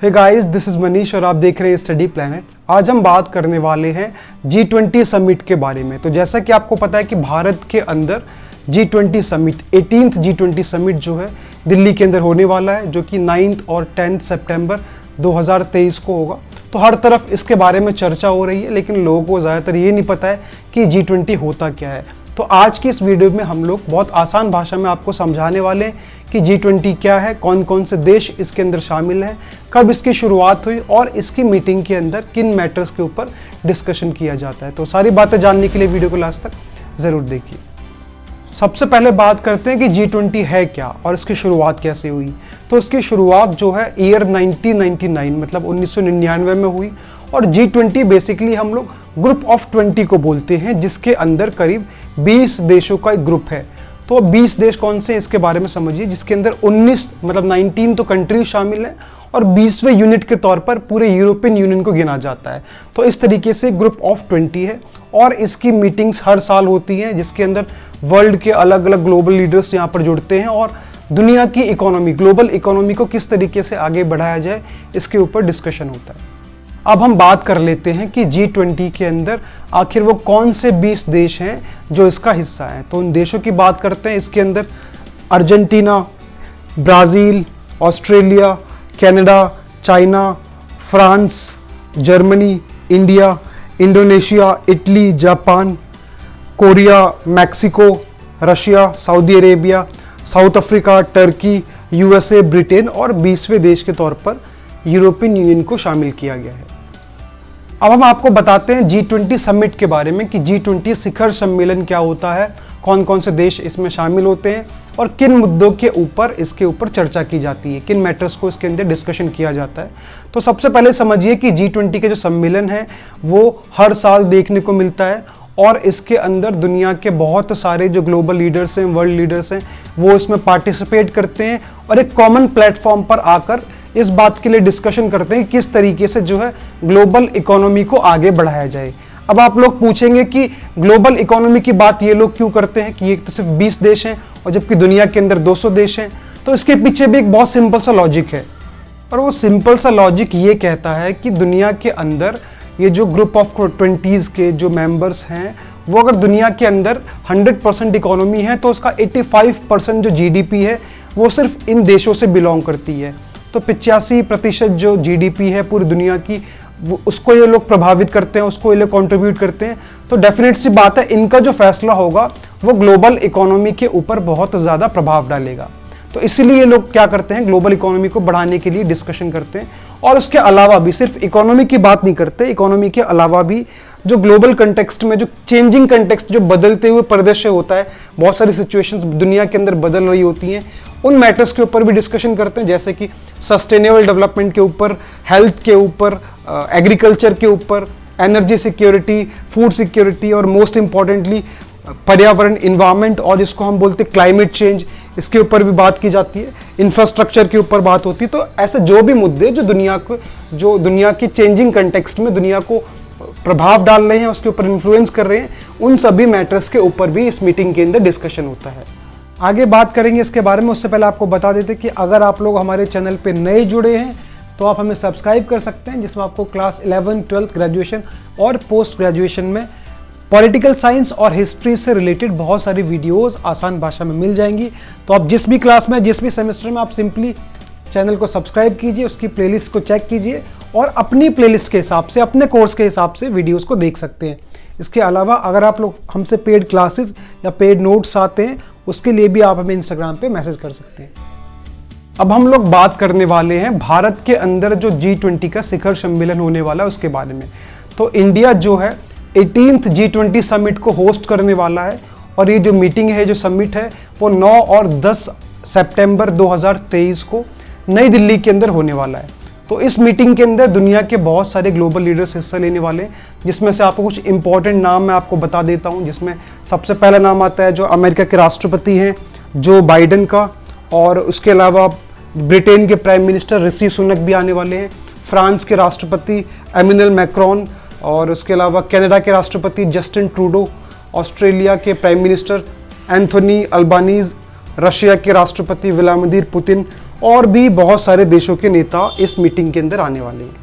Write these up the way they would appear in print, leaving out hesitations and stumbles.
Hey guys, this is Manish और आप देख रहे हैं स्टडी प्लैनेट। आज हम बात करने वाले हैं G20 समिट के बारे में। तो जैसा कि आपको पता है कि भारत के अंदर G20 summit 18th G20 summit जो है दिल्ली के अंदर होने वाला है, जो कि 9 और 10 सितंबर 2023 को होगा। तो हर तरफ इसके बारे में चर्चा हो रही है, लेकिन लोगों को ज़्यादातर ये नहीं पता है कि G20 होता क्या है। तो आज की इस वीडियो में हम लोग बहुत आसान भाषा में आपको समझाने वाले हैं कि G20 क्या है, कौन कौन से देश इसके अंदर शामिल हैं, कब इसकी शुरुआत हुई और इसकी मीटिंग के अंदर किन मैटर्स के ऊपर डिस्कशन किया जाता है। तो सारी बातें जानने के लिए वीडियो को लास्ट तक ज़रूर देखिए। सबसे पहले बात करते हैं कि G20 है क्या और इसकी शुरुआत कैसे हुई। तो इसकी शुरुआत जो है ईयर 1999 मतलब 1999 में हुई। और G20 बेसिकली हम लोग ग्रुप ऑफ 20 को बोलते हैं, जिसके अंदर करीब 20 देशों का एक ग्रुप है। तो 20 देश कौन से इसके बारे में समझिए, जिसके अंदर 19 मतलब 19 तो कंट्रीज शामिल हैं और 20वें यूनिट के तौर पर पूरे यूरोपियन यूनियन को गिना जाता है। तो इस तरीके से ग्रुप ऑफ 20 है और इसकी मीटिंग्स हर साल होती हैं, जिसके अंदर वर्ल्ड के अलग अलग ग्लोबल लीडर्स यहाँ पर जुड़ते हैं और दुनिया की इकोनॉमी, ग्लोबल इकोनॉमी को किस तरीके से आगे बढ़ाया जाए, इसके ऊपर डिस्कशन होता है। अब हम बात कर लेते हैं कि G20 के अंदर आखिर वो कौन से 20 देश हैं जो इसका हिस्सा हैं। तो उन देशों की बात करते हैं। इसके अंदर Argentina, Brazil, Australia, Canada, China, France, Germany, India, Indonesia, Italy, Japan, Korea, Mexico, Russia, Saudi Arabia, south Africa, Turkey, USA, Britain और 20वें देश के तौर पर यूरोपियन यूनियन को शामिल किया गया है। अब हम आपको बताते हैं G20 समिट के बारे में कि G20 शिखर सम्मेलन क्या होता है, कौन कौन से देश इसमें शामिल होते हैं और किन मुद्दों के ऊपर इसके ऊपर चर्चा की जाती है, किन मैटर्स को इसके अंदर डिस्कशन किया जाता है। तो सबसे पहले समझिए कि G20 के जो सम्मेलन है वो हर साल देखने को मिलता है और इसके अंदर दुनिया के बहुत सारे जो ग्लोबल लीडर्स हैं, वर्ल्ड लीडर्स हैं, वो इसमें पार्टिसिपेट करते हैं और एक कॉमन प्लेटफॉर्म पर आकर इस बात के लिए डिस्कशन करते हैं किस तरीके से जो है ग्लोबल इकोनॉमी को आगे बढ़ाया जाए। अब आप लोग पूछेंगे कि ग्लोबल इकोनॉमी की बात ये लोग क्यों करते हैं कि ये तो सिर्फ 20 देश हैं और जबकि दुनिया के अंदर 200 देश हैं। तो इसके पीछे भी एक बहुत सिंपल सा लॉजिक है और वो सिंपल सा लॉजिक ये कहता है कि दुनिया के अंदर ये जो ग्रुप ऑफ 20s के जो मेंबर्स हैं, वो अगर दुनिया के अंदर 100% इकोनॉमी है तो उसका 85% जो GDP है वो सिर्फ इन देशों से बिलोंग करती है। तो 85% जो GDP है पूरी दुनिया की, वो उसको ये लोग प्रभावित करते हैं, उसको ये लोग कंट्रीब्यूट करते हैं। तो डेफिनेट सी बात है, इनका जो फैसला होगा वो ग्लोबल इकोनॉमी के ऊपर बहुत ज़्यादा प्रभाव डालेगा। तो इसीलिए ये लोग क्या करते हैं, ग्लोबल इकोनॉमी को बढ़ाने के लिए डिस्कशन करते हैं। और उसके अलावा भी सिर्फ इकोनॉमी की बात नहीं करते, इकोनॉमी के अलावा भी जो ग्लोबल कंटेक्स्ट में जो चेंजिंग कंटेक्स्ट, जो बदलते हुए परिदृश्य होता है, बहुत सारी सिचुएशंस दुनिया के अंदर बदल रही होती हैं, उन मैटर्स के ऊपर भी डिस्कशन करते हैं, जैसे कि सस्टेनेबल डेवलपमेंट के ऊपर, हेल्थ के ऊपर, एग्रीकल्चर के ऊपर, एनर्जी सिक्योरिटी, फूड सिक्योरिटी और मोस्ट इंपॉर्टेंटली पर्यावरण, इन्वायरमेंट और जिसको हम बोलते हैं क्लाइमेट चेंज, इसके ऊपर भी बात की जाती है। इंफ्रास्ट्रक्चर के ऊपर बात होती है। तो ऐसे जो भी मुद्दे जो दुनिया की चेंजिंग कंटेक्स्ट में दुनिया को प्रभाव डाल रहे हैं, उसके ऊपर इन्फ्लुएंस कर रहे हैं, उन सभी मैटर्स के ऊपर भी इस मीटिंग के अंदर डिस्कशन होता है। आगे बात करेंगे इसके बारे में, उससे पहले आपको बता देते कि अगर आप लोग हमारे चैनल पे नए जुड़े हैं तो आप हमें सब्सक्राइब कर सकते हैं, जिसमें आपको क्लास 11, 12, ग्रेजुएशन और पोस्ट ग्रेजुएशन में पॉलिटिकल साइंस और हिस्ट्री से रिलेटेड बहुत सारी वीडियोस आसान भाषा में मिल जाएंगी। तो आप जिस भी क्लास में, जिस भी सेमेस्टर में, आप सिंपली चैनल को सब्सक्राइब कीजिए, उसकी प्लेलिस्ट को चेक कीजिए और अपनी प्लेलिस्ट के हिसाब से, अपने कोर्स के हिसाब से वीडियोस को देख सकते हैं। इसके अलावा अगर आप लोग हमसे पेड क्लासेस या पेड नोट्स आते हैं, उसके लिए भी आप हमें इंस्टाग्राम पे मैसेज कर सकते हैं। अब हम लोग बात करने वाले हैं भारत के अंदर जो G20 का शिखर सम्मेलन होने वाला है उसके बारे में। तो इंडिया जो है 18th G20 समिट को होस्ट करने वाला है और ये जो मीटिंग है, जो समिट है, वो 9 और 10 सितंबर 2023 को नई दिल्ली के अंदर होने वाला है। तो इस मीटिंग के अंदर दुनिया के बहुत सारे ग्लोबल लीडर्स हिस्सा लेने वाले हैं, जिसमें से आपको कुछ इंपॉर्टेंट नाम मैं आपको बता देता हूं। जिसमें सबसे पहला नाम आता है जो अमेरिका के राष्ट्रपति हैं जो बाइडेन का, और उसके अलावा ब्रिटेन के प्राइम मिनिस्टर ऋषि सुनक भी आने वाले हैं, फ्रांस के राष्ट्रपति एमेनुअल मैक्रोन, और उसके अलावा कनाडा के राष्ट्रपति जस्टिन ट्रूडो, ऑस्ट्रेलिया के prime minister Anthony Albanese, Russia के राष्ट्रपति व्लादिमीर पुतिन और भी बहुत सारे देशों के नेता इस मीटिंग के अंदर आने वाले हैं।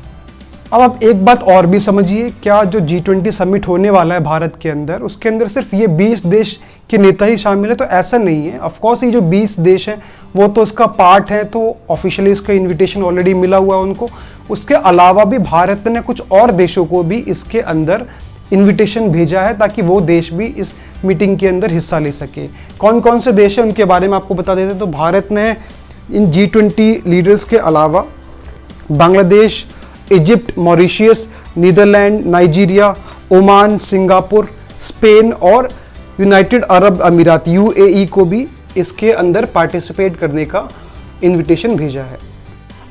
अब आप एक बात और भी समझिए, क्या जो G20 समिट होने वाला है भारत के अंदर, उसके अंदर सिर्फ ये 20 देश के नेता ही शामिल है? तो ऐसा नहीं है। ऑफ कोर्स ये जो 20 देश हैं वो तो इसका पार्ट है, तो ऑफिशियली इसका इनविटेशन ऑलरेडी मिला हुआ है उनको। उसके अलावा भी भारत ने कुछ और देशों को भी इसके अंदर इनविटेशन भेजा है ताकि वो देश भी इस मीटिंग के अंदर हिस्सा ले सके। कौन कौन से देश हैं उनके बारे में आपको बता देते हैं। तो भारत ने इन G20 लीडर्स के अलावा Bangladesh, Egypt, Mauritius, Netherlands, Nigeria, Oman, Singapore, Spain और यूनाइटेड अरब अमीरात UAE को भी इसके अंदर पार्टिसिपेट करने का इनविटेशन भेजा है।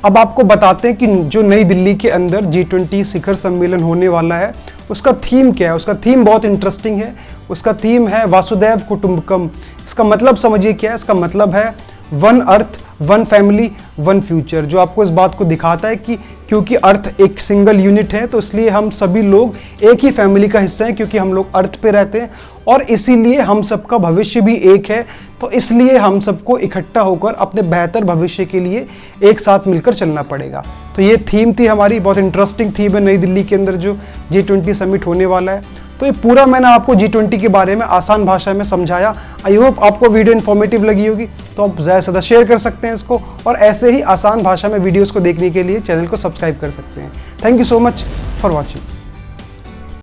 अब आपको बताते हैं कि जो नई दिल्ली के अंदर G20 शिखर सम्मेलन होने वाला है उसका थीम क्या है। उसका थीम बहुत इंटरेस्टिंग है। उसका थीम है वासुदैव कुटुंबकम। इसका मतलब समझिए क्या है। इसका मतलब है one earth, one family, one future, जो आपको इस बात को दिखाता है कि क्योंकि अर्थ एक सिंगल यूनिट है तो इसलिए हम सभी लोग एक ही फैमिली का हिस्सा हैं, क्योंकि हम लोग अर्थ पे रहते हैं और इसीलिए हम सबका भविष्य भी एक है। तो इसलिए हम सबको इकट्ठा होकर अपने बेहतर भविष्य के लिए एक साथ मिलकर चलना पड़ेगा। तो ये थीम थी हमारी, बहुत इंटरेस्टिंग थीम है नई दिल्ली के अंदर जो G20 समिट होने वाला है। तो ये पूरा मैंने आपको G20 के बारे में आसान भाषा में समझाया। आई होप आपको वीडियो इन्फॉर्मेटिव लगी होगी। तो आप ज़्यादा से ज़्यादा शेयर कर सकते हैं इसको, और ऐसे ही आसान भाषा में वीडियोस को देखने के लिए चैनल को सब्सक्राइब कर सकते हैं। Thank you so much for watching.